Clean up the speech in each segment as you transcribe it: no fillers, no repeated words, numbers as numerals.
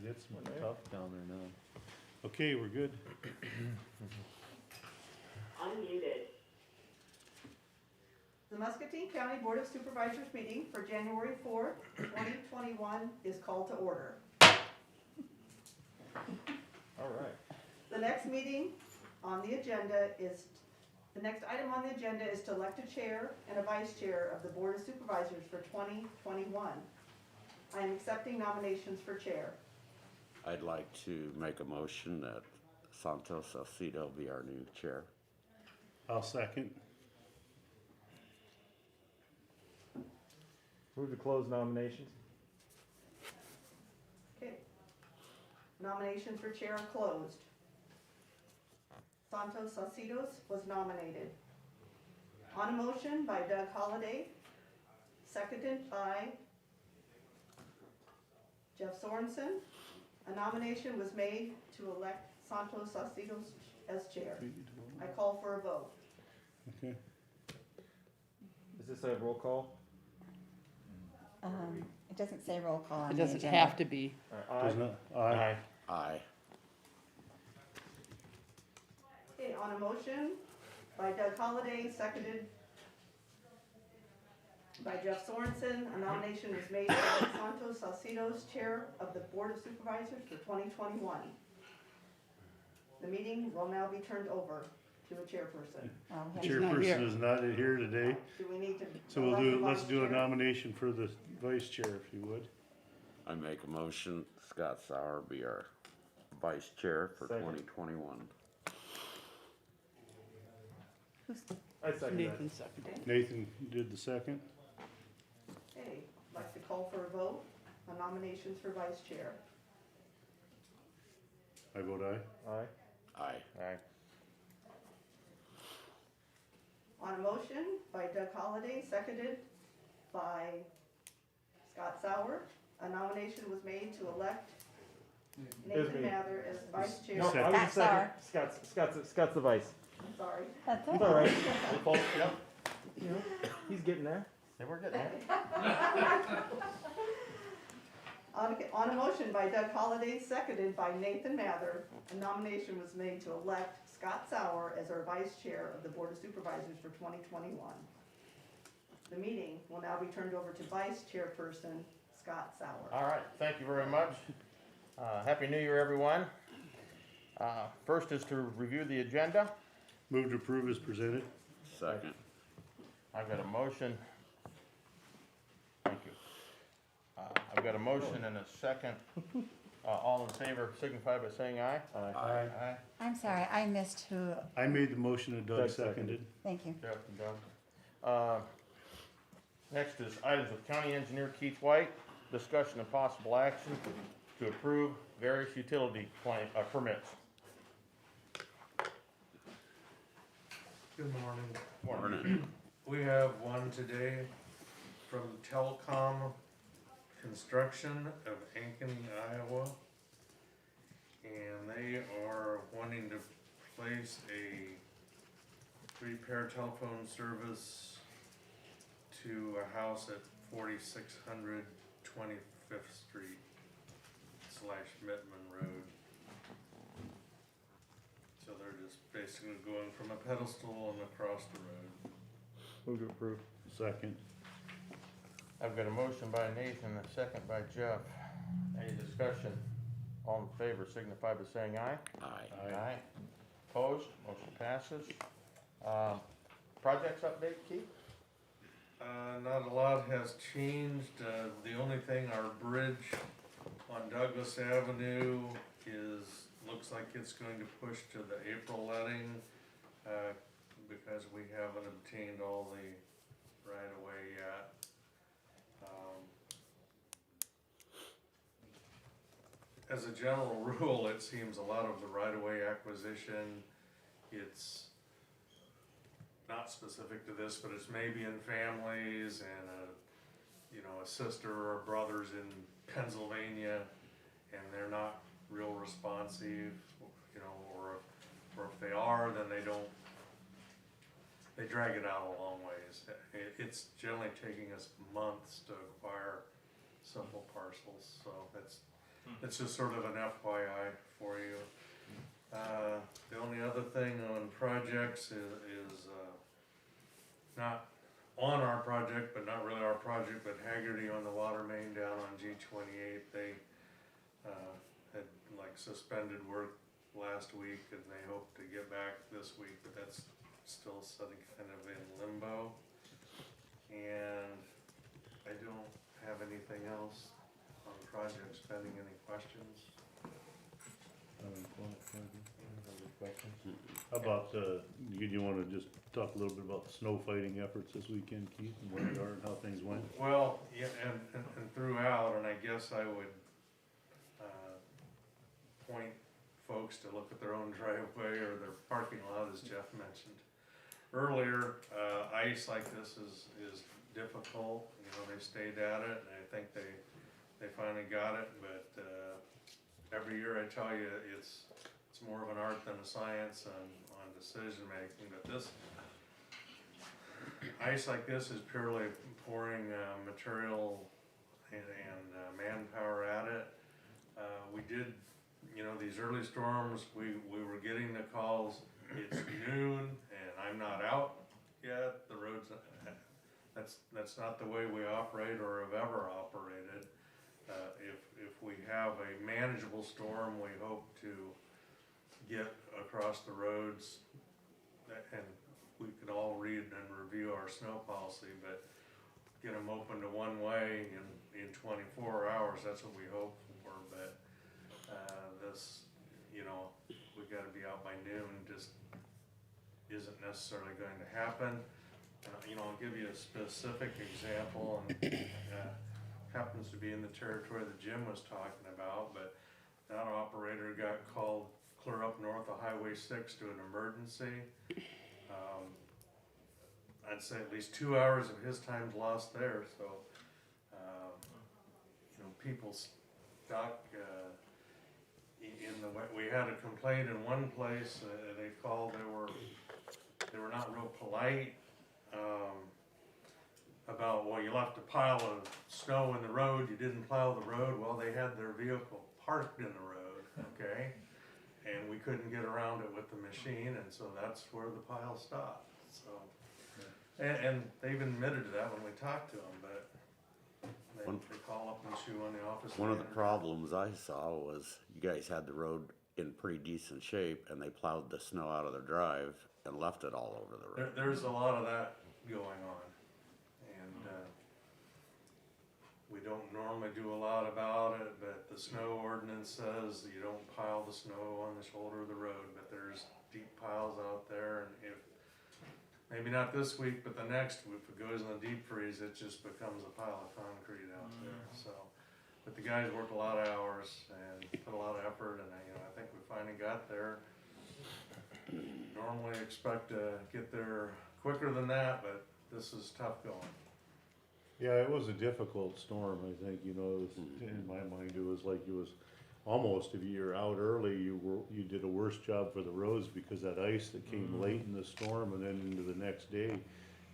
It's tough down there now. Okay, we're good. Unmuted. The Muscatine County Board of Supervisors meeting for January 4th, 2021 is called to order. All right. The next item on the agenda is to elect a chair and a vice chair of the Board of Supervisors for 2021. I am accepting nominations for chair. I'd like to make a motion that Santos Salcido be our new chair. I'll second. Move to close nominations. Okay. Nominations for chair are closed. Santos Salcidos was nominated. On a motion by Doug Holliday, seconded by Jeff Sorensen, a nomination was made to elect Santos Salcidos as chair. I call for a vote. Okay. Is this a roll call? It doesn't say roll call on It the doesn't agenda. have to be. Does not, aye. Aye. Okay, on a motion by Doug Holliday, seconded by Jeff Sorensen, a nomination was made to elect Santos Salcidos chair of the Board of Supervisors for 2021. The meeting will now be turned over to a chairperson. Oh, we have- not here. Chairperson is not here today, Do we need to? so we'll elect a let's vice do a chair? nomination for the vice chair, if you would. I make a motion Scott Sauer be our vice chair for Second. 2021. I second Nathan seconded. Nathan did the second. Okay, I'd like to call for a vote on nominations for vice chair. I vote aye. that. Aye. Aye. Aye. On a motion by Doug Holliday, seconded by Scott Sauer, a nomination was made to elect Nathan me. Mather as vice chair. No, I was Scott the second. Sauer. Scott's the vice. I'm sorry. That's It's it. all right. You know, he's getting there. They were getting it. On a motion by Doug Holliday, seconded by Nathan Mather, a nomination was made to elect Scott Sauer as our vice chair of the Board of Supervisors for 2021. The meeting will now be turned over to vice chairperson Scott Sauer. All right, thank you very much. Happy New Year, everyone. First is to review the agenda. Move to approve as presented. Second. I've got a motion. Thank you. I've got a motion and a second. All in favor signify by saying aye. Aye. Aye. I'm sorry, I missed who, I made the motion and Doug Doug seconded. seconded. thank you. Jeff and Doug. Next is items with County Engineer Keith White, discussion and possible action to approve various utility permits. Good morning. Morning. We have one today from Telecom Construction of Ankeny, Iowa. And they are wanting to place a repair telephone service to a house at 4600 25th Street / Mittman Road. So they're just basically going from a pedestal and across the road. Move to approve. Second. I've got a motion by Nathan, a second by Jeff. Any discussion? All in favor signify by saying aye. Aye. Aye. Opposed? Motion passes. Projects update, Keith? Not a lot has changed. The only thing, our bridge on Douglas Avenue looks like it's going to push to the April letting, because we haven't obtained all the right of way yet. As a general rule, it seems a lot of the right of way acquisition, it's not specific to this, but it's maybe in families and a sister or brothers in Pennsylvania, and they're not real responsive, or if they are, then they drag it out a long ways. It's generally taking us months to acquire simple parcels, so it's just sort of an FYI for you. The only other thing on projects is not on our project, but not really our project, but Haggerty on the water main down on G28, they had like suspended work last week and they hope to get back this week, but that's still sitting kind of in limbo. And I don't have anything else on the project. Spending any questions? How about, you wanna just talk a little bit about the snow fighting efforts this weekend, Keith, and where they are and how things went? Well, yeah, and throughout, and I guess I would point folks to look at their own driveway or their parking lot, as Jeff mentioned earlier. Ice like this is difficult, you know, they stayed at it, and I think they finally got it, but every year I tell you, it's more of an art than a science on decision making, but this ice like this is purely pouring material and manpower at it. We did, you know, these early storms, we were getting the calls, it's noon and I'm not out yet, the roads, that's not the way we operate or have ever operated. If we have a manageable storm, we hope to get across the roads, and we could all read and review our snow policy, but get them open to one way in 24 hours, that's what we hope for, but this, you know, we gotta be out by noon, just isn't necessarily going to happen. You know, I'll give you a specific example, and happens to be in the territory that Jim was talking about, but that operator got called clear up north of Highway 6 to an emergency. I'd say at least 2 hours of his time's lost there, so, you know, people stuck, in the way, we had a complaint in one place, they called, they were not real polite, about, well, you left a pile of snow in the road, you didn't plow the road. Well, they had their vehicle parked in the road, okay? And we couldn't get around it with the machine, and so that's where the pile stopped, so. And they've admitted to that when we talked to them, but they call up and chew on the office. One of the manager. problems I saw was you guys had the road in pretty decent shape and they plowed the snow out of their drive and left it all over the road. There's a lot of that going on. We don't normally do a lot about it, but the snow ordinance says you don't pile the snow on the shoulder of the road, but there's deep piles out there, and if, maybe not this week, but the next, if it goes in the deep freeze, it just becomes a pile of concrete out there, so. But the guys worked a lot of hours and put a lot of effort, and I think we finally got there. Normally expect to get there quicker than that, but this is tough going. Yeah, it was a difficult storm, I think, you know, in my mind, it was like, it was almost, if you're out early, you did a worse job for the roads because that ice that came late in the storm and then into the next day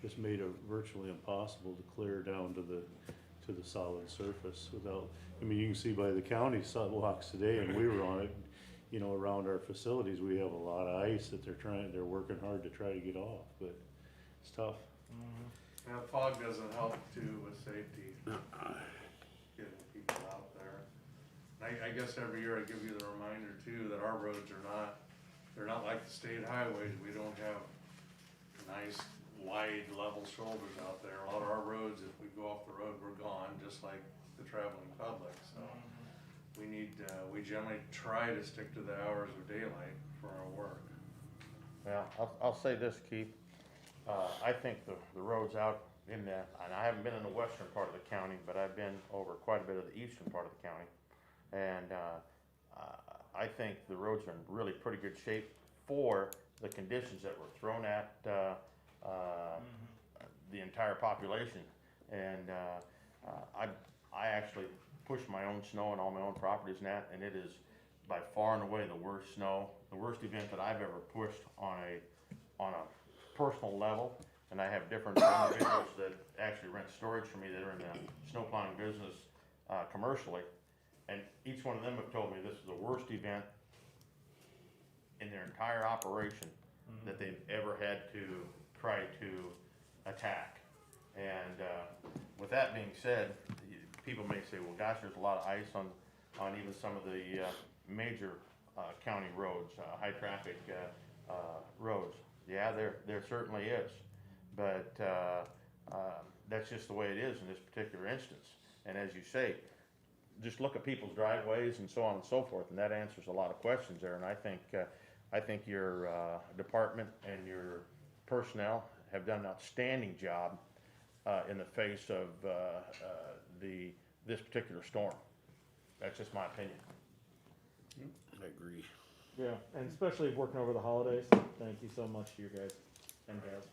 just made it virtually impossible to clear down to the solid surface without, I mean, you can see by the county sidewalks today, and we were on it, you know, around our facilities, we have a lot of ice that they're working hard to try to get off, but it's tough. Now, fog doesn't help too with safety, getting people out there. I guess every year I give you the reminder too, that our roads they're not like the state highways. We don't have nice, wide, level shoulders out there. A lot of our roads, if we go off the road, we're gone, just like the traveling public, so. We generally try to stick to the hours of daylight for our work. Yeah, I'll say this, Keith. I think the roads out in that, and I haven't been in the western part of the county, but I've been over quite a bit of the eastern part of the county. And I think the roads are in really pretty good shape for the conditions that were thrown at the entire population. And I actually push my own snow on all my own properties and that, and it is by far and away the worst snow, the worst event that I've ever pushed on a personal level. And I have different individuals that actually rent storage for me that are in the snow plowing business commercially. And each one of them have told me this is the worst event in their entire operation that they've ever had to try to attack. And with that being said, people may say, well, gosh, there's a lot of ice on even some of the major county roads, high traffic roads. Yeah, there certainly is. But that's just the way it is in this particular instance. And as you say, just look at people's driveways and so on and so forth, and that answers a lot of questions there. And I think your department and your personnel have done an outstanding job in the face of this particular storm. That's just my opinion. I agree. Yeah, and especially working over the holidays. Thank you so much to you guys and gals.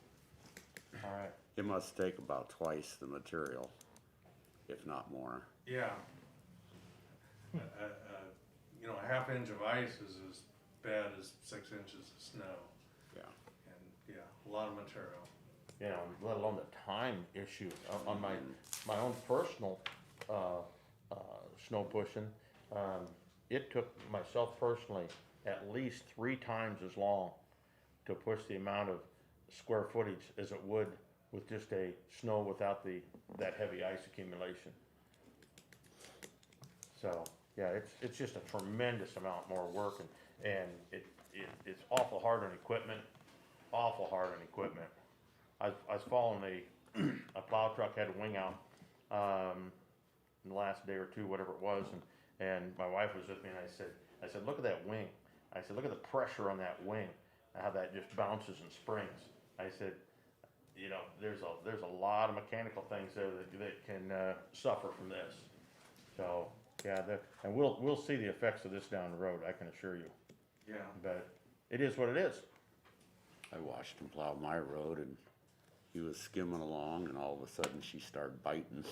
All right. It must take about twice the material, if not more. Yeah. You know, a half inch of ice is as bad as 6 inches of snow. Yeah. And, yeah, a lot of material. You know, let alone the time issue on my own personal snow pushing. It took myself personally at least 3 times as long to push the amount of square footage as it would with just a snow without that heavy ice accumulation. So yeah, it's just a tremendous amount more work, and it's awful hard on equipment, awful hard on equipment. I was following a plow truck had a wing out in the last day or two, whatever it was, and my wife was with me, and I said, look at that wing. I said, look at the pressure on that wing, how that just bounces and springs. I said, you know, there's a lot of mechanical things there that can suffer from this. So yeah, and we'll see the effects of this down the road, I can assure you. Yeah. But it is what it is. I watched him plow my road, and he was skimming along, and all of a sudden she started biting,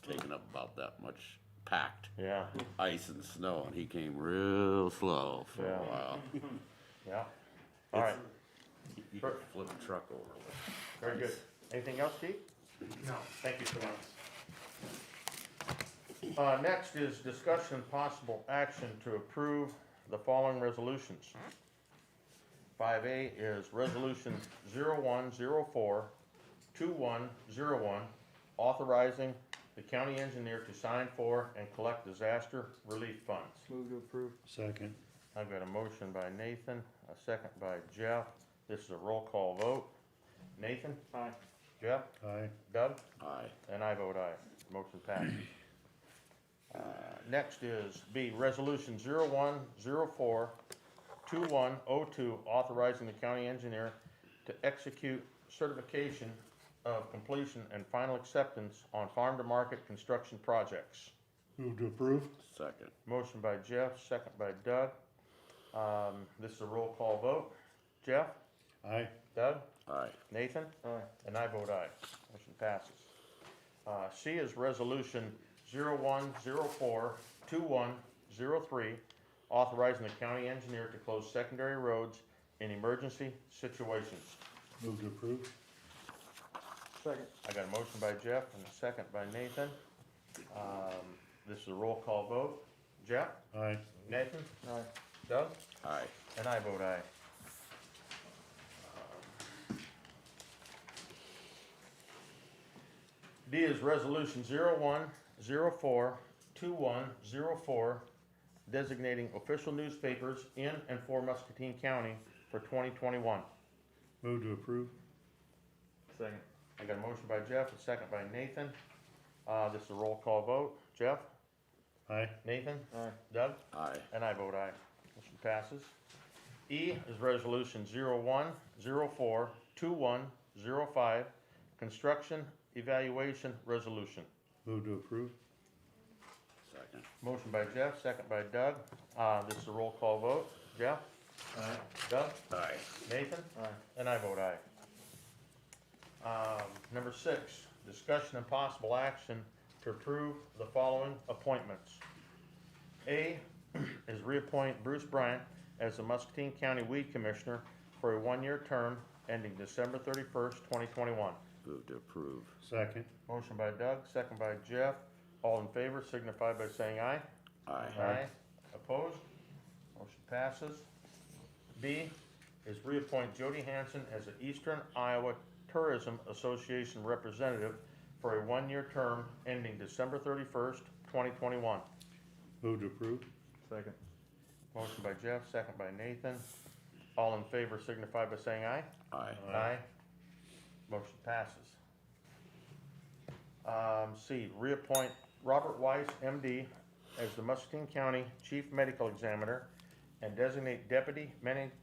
taking up about that much packed Yeah, ice and snow, and he came real slow for Yeah. a while. yeah. All right, You could flip a truck over with. very good. Anything else, Steve? No. Thank you so much. Next is discussion and possible action to approve the following resolutions. 5A is Resolution 0104-2101, authorizing the county engineer to sign for and collect disaster relief funds. Move to approve. Second. I've got a motion by Nathan, a second by Jeff. This is a roll call vote. Nathan? Aye. Jeff? Aye. Doug? Aye. And I vote aye. Motion passes. Next is B, Resolution 0104-2102, authorizing the county engineer to execute certification of completion and final acceptance on farm-to-market construction projects. Move to approve? Second. Motion by Jeff, second by Doug. This is a roll call vote. Jeff? Aye. Doug? Aye. Nathan? Aye. And I vote aye. Motion passes. C is Resolution 0104-2103, authorizing the county engineer to close secondary roads in emergency situations. Move to approve? Second. I got a motion by Jeff and a second by Nathan. This is a roll call vote. Jeff? Aye. Nathan? Aye. Doug? Aye. And I vote aye. D is Resolution 0104-2104, designating official newspapers in and for Muscatine County for 2021. Move to approve? Second. I got a motion by Jeff, a second by Nathan. This is a roll call vote. Jeff? Aye. Nathan? Aye. Doug? Aye. And I vote aye. Motion passes. E is Resolution 0104-2105, Construction Evaluation Resolution. Move to approve? Second. Motion by Jeff, second by Doug. This is a roll call vote. Jeff? Aye. Doug? Aye. Nathan? Aye. And I vote aye. Number 6, discussion and possible action to approve the following appointments. A is reappoint Bruce Bryant as the Muscatine County Weed Commissioner for a 1-year term ending December 31st, 2021. Move to approve. Second. Motion by Doug, second by Jeff. All in favor signify by saying aye. Aye. Aye. Opposed? Motion passes. B is reappoint Jody Hanson as an Eastern Iowa Tourism Association representative for a one-year term ending December 31st, 2021. Move to approve. Second. Motion by Jeff, second by Nathan. All in favor signify by saying aye. Aye. Aye. Motion passes. C, reappoint Robert Weiss, MD, as the Muscatine County Chief Medical Examiner and designate Deputy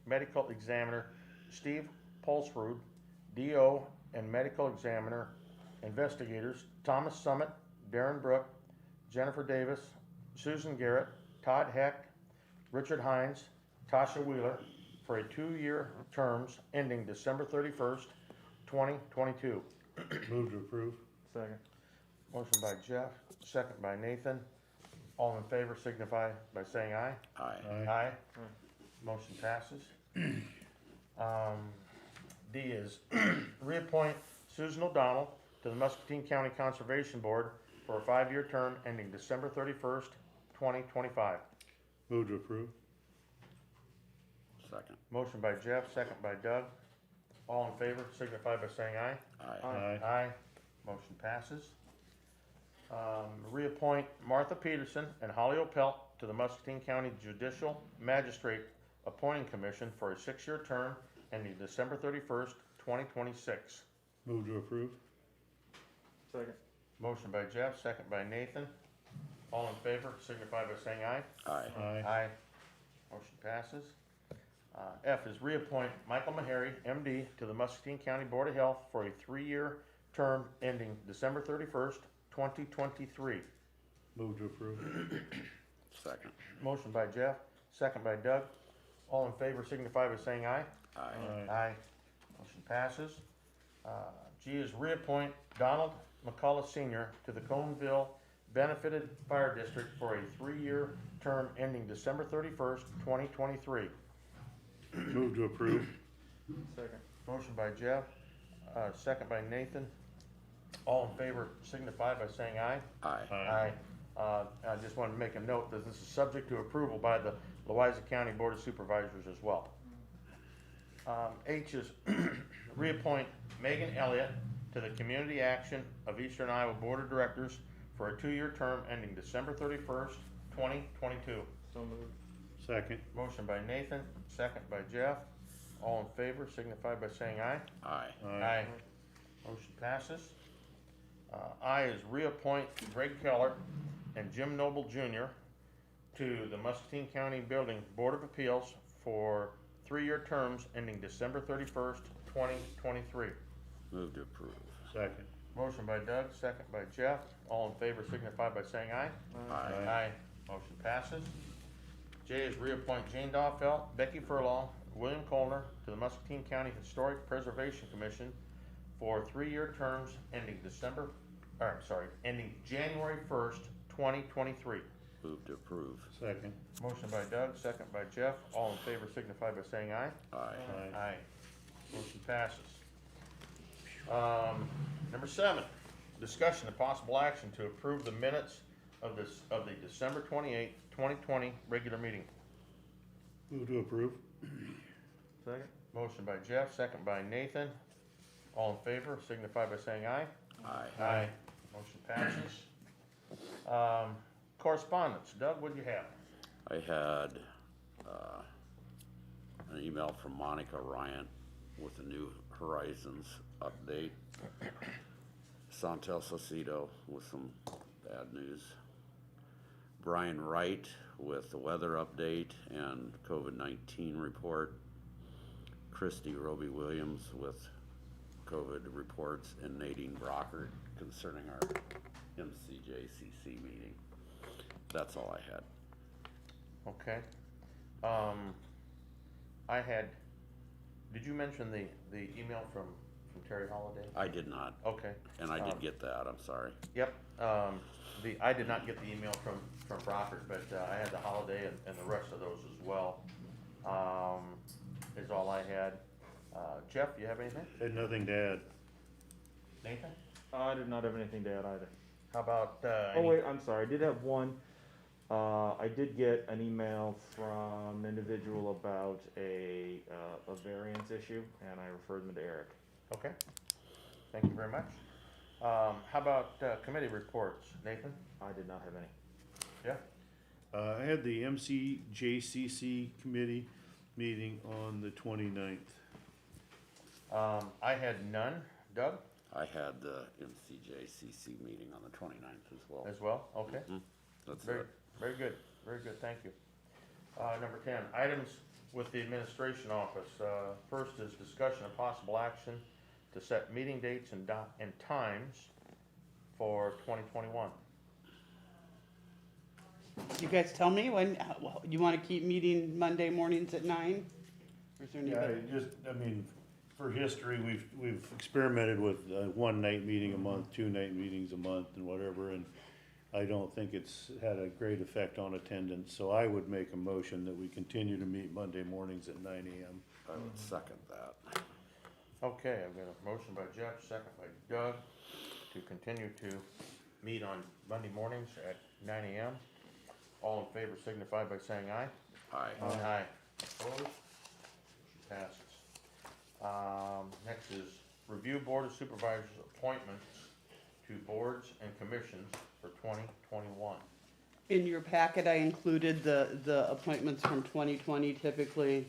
Medical Examiner Steve Pulsrud, DO, and Medical Examiner investigators Thomas Summit, Darren Brook, Jennifer Davis, Susan Garrett, Todd Heck, Richard Hines, Tasha Wheeler for a 2-year terms ending December 31st, 2022. Move to approve. Second. Motion by Jeff, second by Nathan. All in favor signify by saying aye. Aye. Aye. Motion passes. D is reappoint Susan O'Donnell to the Muscatine County Conservation Board for a 5-year term ending December 31st, 2025. Move to approve. Second. Motion by Jeff, second by Doug. All in favor signify by saying aye. Aye. Aye. Aye. Motion passes. Reappoint Martha Peterson and Holly Opelt to the Muscatine County Judicial Magistrate Appointing Commission for a 6-year term ending December 31st, 2026. Move to approve. Second. Motion by Jeff, second by Nathan. All in favor signify by saying aye. Aye. Aye. Aye. Motion passes. F is reappoint Michael Meharry, MD, to the Muscatine County Board of Health for a 3-year term ending December 31st, 2023. Move to approve. Second. Motion by Jeff, second by Doug. All in favor signify by saying aye. Aye. Aye. Motion passes. G is reappoint Donald McCullough Sr. to the Coneville Benefited Fire District for a 3-year term ending December 31st, 2023. Move to approve. Second. Motion by Jeff, second by Nathan. All in favor signify by saying aye. Aye. I just wanted to make a note that this is subject to approval by the Louisa County Board of Supervisors as well. H is reappoint Megan Elliott to the Community Action of Eastern Iowa Board of Directors for a 2-year term ending December 31st, 2022. So moved. Second. Motion by Nathan, second by Jeff. All in favor signify by saying aye. Aye. Motion passes. I is reappoint Greg Keller and Jim Noble Jr. to the Muscatine County Building Board of Appeals for 3-year terms ending December 31st, 2023. Move to approve. Second. Motion by Doug, second by Jeff. All in favor signify by saying aye. Aye. Motion passes. J is reappoint Jane Dawfelt, Becky Furlong, William Colner to the Muscatine County Historic Preservation Commission for 3-year terms ending ending January 1st, 2023. Move to approve. Second. Motion by Doug, second by Jeff. All in favor signify by saying aye. Aye. Aye. Motion passes. Number 7, discussion and possible action to approve the minutes of the December 28th, 2020 regular meeting. Move to approve. Second. Motion by Jeff, second by Nathan. All in favor signify by saying aye. Aye. Aye. Motion passes. Correspondence. Doug, what'd you have? I had, an email from Monica Ryan with the New Horizons update. Santel Saucedo with some bad news. Brian Wright with the weather update and COVID-19 report. Christy Roby Williams with COVID reports, and Nadine Brockert concerning our MCJCC meeting. That's all I had. Okay. Did you mention the email from Terry Holiday? I did not, Okay. and I did get that, I'm sorry. Yep. I did not get the email from Brockert, but I had the Holiday and the rest of those as well. Is all I had. Jeff, you have anything? Had nothing to add. Nathan? I did not have anything to add either. How about, Oh wait, I'm sorry, I did have one. I did get an email from an individual about a variance issue, and I referred them to Eric. Okay, thank you very much. How about committee reports, Nathan? I did not have any. Yeah? I had the MCJCC committee meeting on the 29th. I had none. Doug, I had the MCJCC meeting on the 29th as well. as well? Okay. That's Very, it. very good, very good, thank you. Number 10, items with the administration office. First is discussion of possible action to set meeting dates and times for 2021. You guys tell me when, you wanna keep meeting Monday mornings at 9? Or is there any Yeah, better? it just, I mean, for history, we've experimented with one night meeting a month, 2 night meetings a month and whatever, and I don't think it's had a great effect on attendance, so I would make a motion that we continue to meet Monday mornings at 9 AM. I would second that. Okay, I've got a motion by Jeff, second by Doug, to continue to meet on Monday mornings at 9 AM. All in favor signify by saying aye. Aye. Aye. Opposed? Motion passes. Next is review Board of Supervisors appointments to boards and commissions for 2021. In your packet, I included the appointments from 2020. Typically,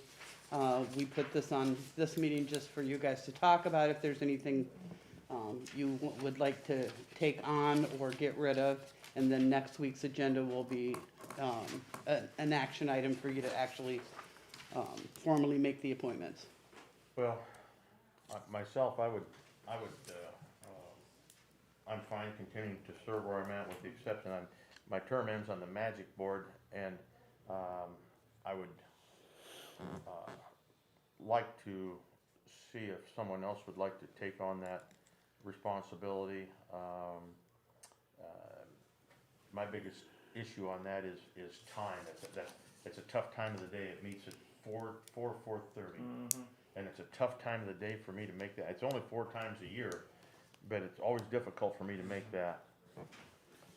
we put this on this meeting just for you guys to talk about if there's anything you would like to take on or get rid of. And then next week's agenda will be an action item for you to actually formally make the appointments. Well, myself, I'm fine continuing to serve where I'm at with the exception, my term ends on the Magic Board, and, I would, like to see if someone else would like to take on that responsibility. My biggest issue on that is time. It's a tough time of the day. It meets at 4:30. And it's a tough time of the day for me to make that. It's only 4 times a year, but it's always difficult for me to make that.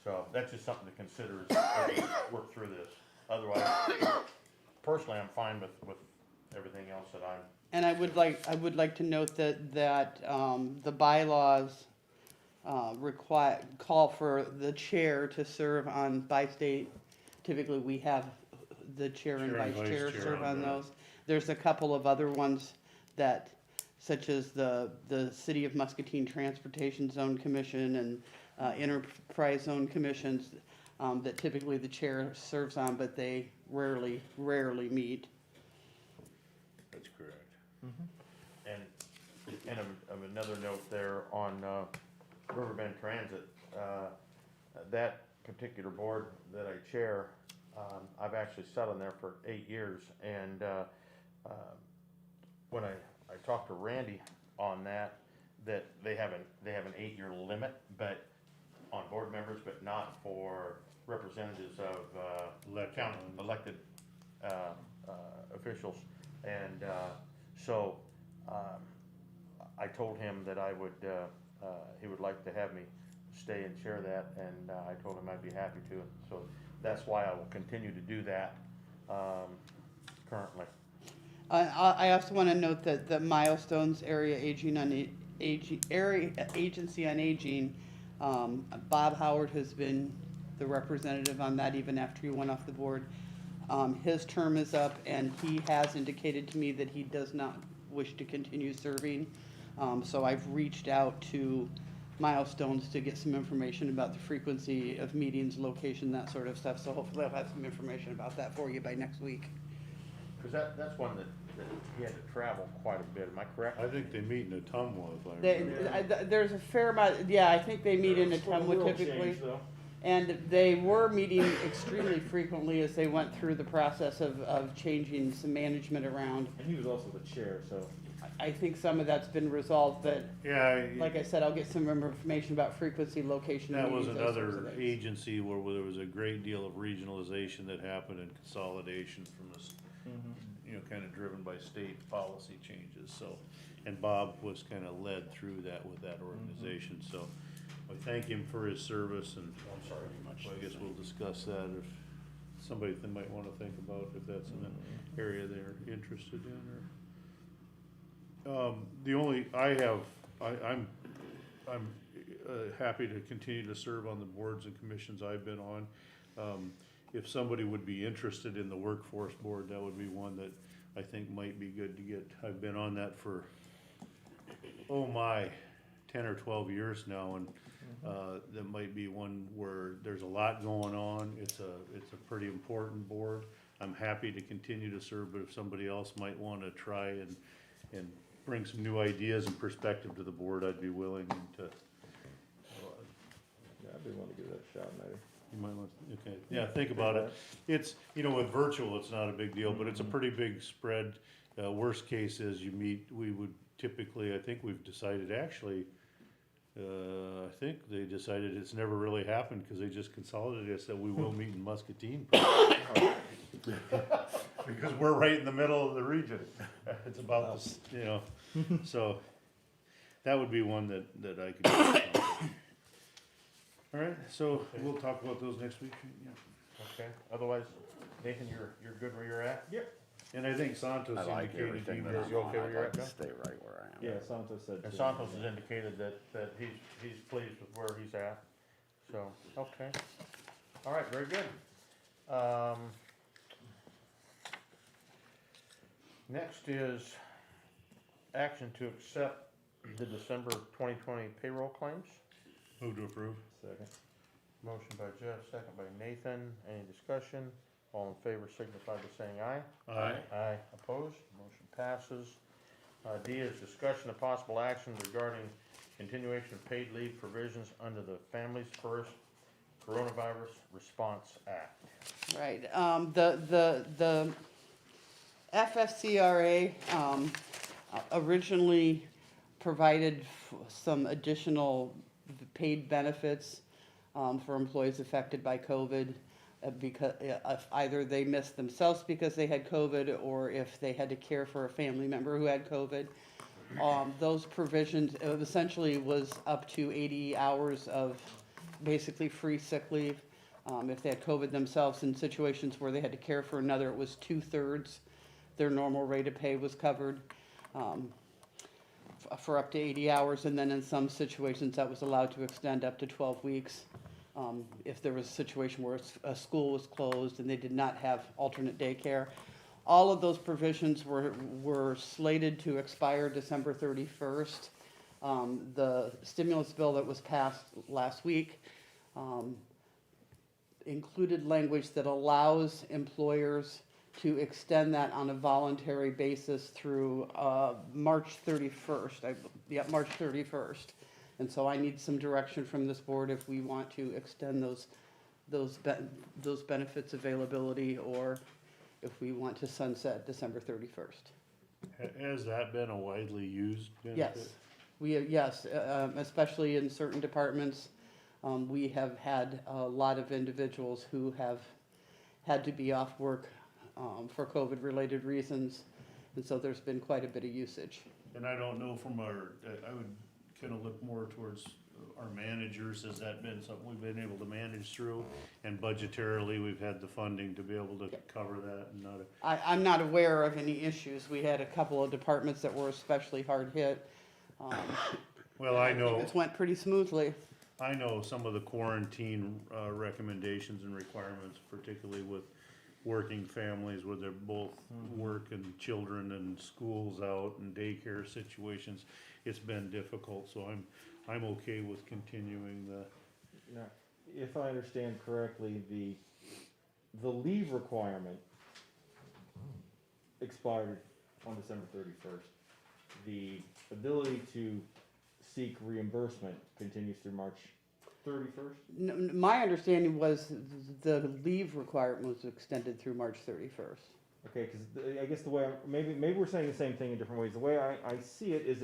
So that's just something to consider as we work through this. Otherwise, personally, I'm fine with everything else that I'm. And I would like to note that the bylaws call for the chair to serve on by state. Typically, we have the chair and vice chair serve on those. There's a couple of other ones that, such as the City of Muscatine Transportation Zone Commission and Enterprise Zone Commissions, that typically the chair serves on, but they rarely meet. That's correct. And of another note there on Riverbend Transit, that particular board that I chair, I've actually sat on there for 8 years, and when I talked to Randy on that they have an 8-year limit, but on board members, but not for representatives of elected officials, and so I told him that I would he would like to have me stay and chair that, and I told him I'd be happy to, so that's why I will continue to do that currently. I also want to note that the Milestones Area Agency on Aging, Bob Howard has been the representative on that even after he went off the board. His term is up, and he has indicated to me that he does not wish to continue serving. So I've reached out to Milestones to get some information about the frequency of meetings, location, that sort of stuff. So hopefully I'll have some information about that for you by next week. Because that's one that he had to travel quite a bit, am I correct? I think they meet in Ottumwa, if I remember. There's a fair amount, yeah, I think they meet in Ottumwa typically. And they were meeting extremely frequently as they went through the process of changing some management around. And he was also the chair, so. I think some of that's been resolved, but Yeah, like I said, I'll get some information about frequency, location. that was meetings, those sorts of another things. agency where there was a great deal of regionalization that happened and consolidation from this, kind of driven by state policy changes, so. And Bob was kind of led through that with that organization, so I thank him for his service, and I'm sorry. I guess we'll discuss that if somebody that might wanna think about if that's an area they're interested in, or. The only, I'm happy to continue to serve on the boards and commissions I've been on. If somebody would be interested in the workforce board, that would be one that I think might be good to get. I've been on that for, 10 or 12 years now, and that might be one where there's a lot going on. It's a pretty important board. I'm happy to continue to serve, but if somebody else might wanna try and bring some new ideas and perspective to the board, I'd be willing to. Yeah, I'd be willing to give that a shot, maybe. You might want, okay, yeah, think about it. It's, with virtual, it's not a big deal, but it's a pretty big spread. Worst case is you meet, we would typically, I think we've decided, actually, I think they decided it's never really happened, cause they just consolidated us, that we will meet in Muscatine. Because we're right in the middle of the region. It's about, so, that would be one that I could. All right, so we'll talk about those next week. Yeah. Okay, otherwise, Nathan, you're good where you're at? Yep. And I think Santos I like indicated everything he that was. I'm you on, okay where I'd you're like at, to Bill? stay right where I am. Yeah, Santos said. And too. Santos has indicated that he's pleased with where he's at, so, okay. All right, very good. Next is action to accept the December 2020 payroll claims. Move to approve. Second. Motion by Jeff, second by Nathan. Any discussion? All in favor signify by saying aye. Aye. Aye, opposed, motion passes. D is discussion of possible action regarding continuation of paid leave provisions under the Families First Coronavirus Response Act. Right, the FFCRA, originally provided some additional paid benefits, for employees affected by COVID, because, if either they missed themselves because they had COVID, or if they had to care for a family member who had COVID. Those provisions, it essentially was up to 80 hours of basically free sick leave. If they had COVID themselves, in situations where they had to care for another, it was 2/3 their normal rate of pay was covered, for up to 80 hours, and then in some situations that was allowed to extend up to 12 weeks. If there was a situation where a school was closed and they did not have alternate daycare. All of those provisions were slated to expire December 31st. The stimulus bill that was passed last week included language that allows employers to extend that on a voluntary basis through March 31st. March 31st. And so I need some direction from this board if we want to extend those benefits availability, or if we want to sunset December 31st. Has that been a widely used benefit? Yes, yes, especially in certain departments. We have had a lot of individuals who have had to be off work for COVID-related reasons, and so there's been quite a bit of usage. And I don't know from I would kind of look more towards our managers. Has that been something we've been able to manage through? And budgetarily, we've had the funding to be able to cover that and not. I'm not aware of any issues. We had a couple of departments that were especially hard hit. Well, I know. It went pretty smoothly. I know some of the quarantine recommendations and requirements, particularly with working families where they're both work and children and schools out and daycare situations. It's been difficult, so I'm okay with continuing the. Now, if I understand correctly, the leave requirement expired on December 31st. The ability to seek reimbursement continues through March 31st? My understanding was the leave requirement was extended through March 31st. Okay, because I guess the way, maybe we're saying the same thing in different ways. The way I see it is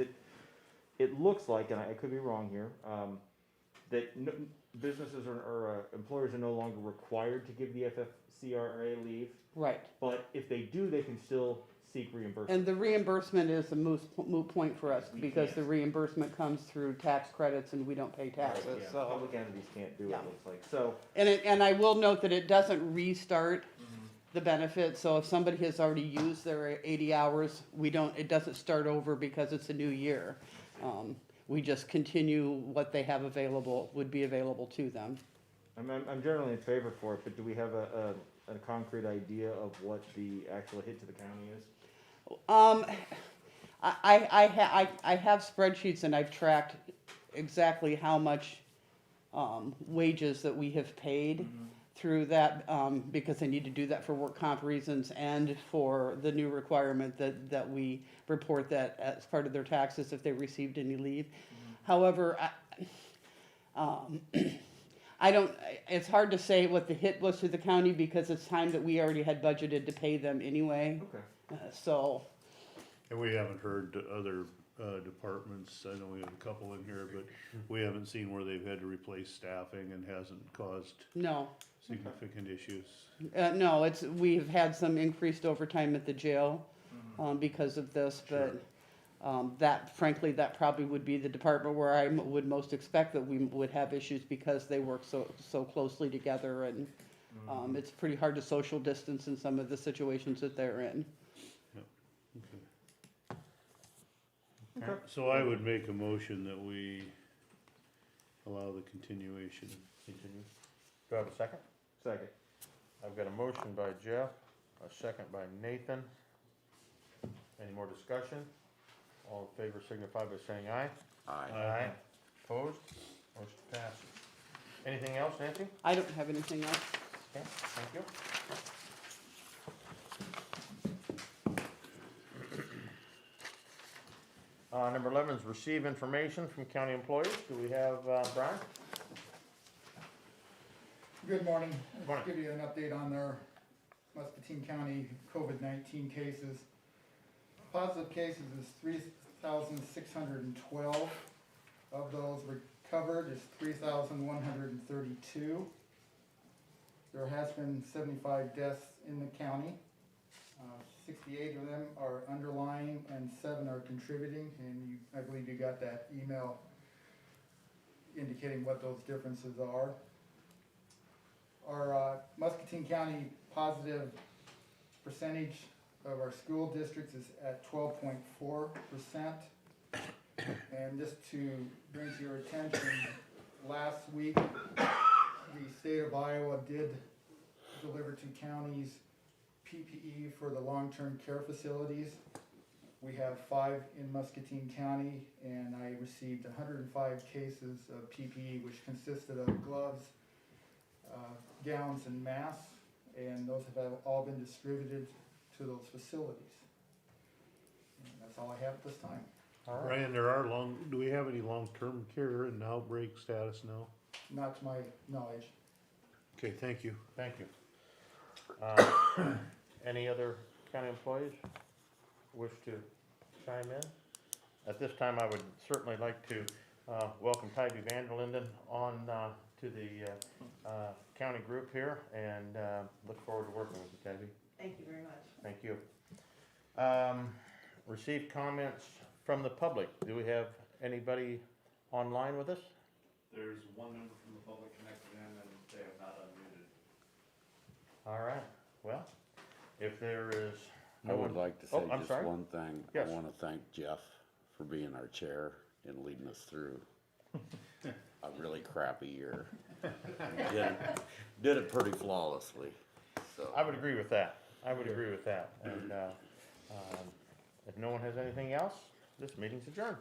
it looks like, and I could be wrong here, that businesses or employers are no longer required to give the FFCRA leave, Right. but if they do, they can still seek reimbursement. And the reimbursement is a moot point for us, We because the can't. reimbursement comes through tax credits and we don't pay taxes, Yeah, so. public entities can't do it, Yeah. looks like, so. And I will note that it doesn't restart the benefit, so if somebody has already used their 80 hours, it doesn't start over because it's a new year. We just continue what they have would be available to them. I'm generally in favor for it, but do we have a concrete idea of what the actual hit to the county is? I have spreadsheets and I've tracked exactly how much wages that we have paid through that, because I need to do that for work comp reasons and for the new requirement that we report that as part of their taxes if they received any leave. However, it's hard to say what the hit was to the county because it's time that we already had budgeted to pay them anyway. Okay. So, And we haven't heard to other departments, I know we have a couple in here, but we haven't seen where they've had to replace staffing and hasn't caused no. significant issues. No, we've had some increased overtime at the jail, because of this, but, frankly, that probably would be the department where I would most expect that we would have issues because they work so closely together and, it's pretty hard to social distance in some of the situations that they're in. Okay. So I would make a motion that we allow the continuation. Continue. Do I have a second? Second. I've got a motion by Jeff, a second by Nathan. Any more discussion? All in favor signify by saying aye. Aye. Opposed? Motion passes. Anything else, Nancy? I don't have anything else. Okay, thank you. Number 11 is receive information from county employees. Do we have Brian? Good morning. Morning. I'll give you an update on our Muscatine County COVID-19 cases. Positive cases is 3,612. Of those recovered is 3,132. There has been 75 deaths in the county. 68 of them are underlying and 7 are contributing, and I believe you got that email indicating what those differences are. Our Muscatine County positive percentage of our school districts is at 12.4%. And just to bring to your attention, last week, the state of Iowa did deliver to counties PPE for the long-term care facilities. We have 5 in Muscatine County, and I received 105 cases of PPE, which consisted of gloves, gowns, and masks, and those have all been distributed to those facilities. And that's all I have at this time. All right. Ryan, do we have any long-term care and outbreak status now? Not to my knowledge. Okay, thank you. Thank you. Any other county employees wish to chime in? At this time, I would certainly like to welcome Tybee Vanderlinden on to the county group here, and look forward to working with you, Tybee. Thank you very much. Thank you. Received comments from the public. Do we have anybody online with us? There's one member from the public connected in and they have not unmuted. All right, well, if there is. I would like to say Oh, I'm just sorry. one thing. Yes. I wanna thank Jeff for being our chair and leading us through a really crappy year. Did it pretty flawlessly, so. I would agree with that. I would agree with that. And if no one has anything else, this meeting's adjourned.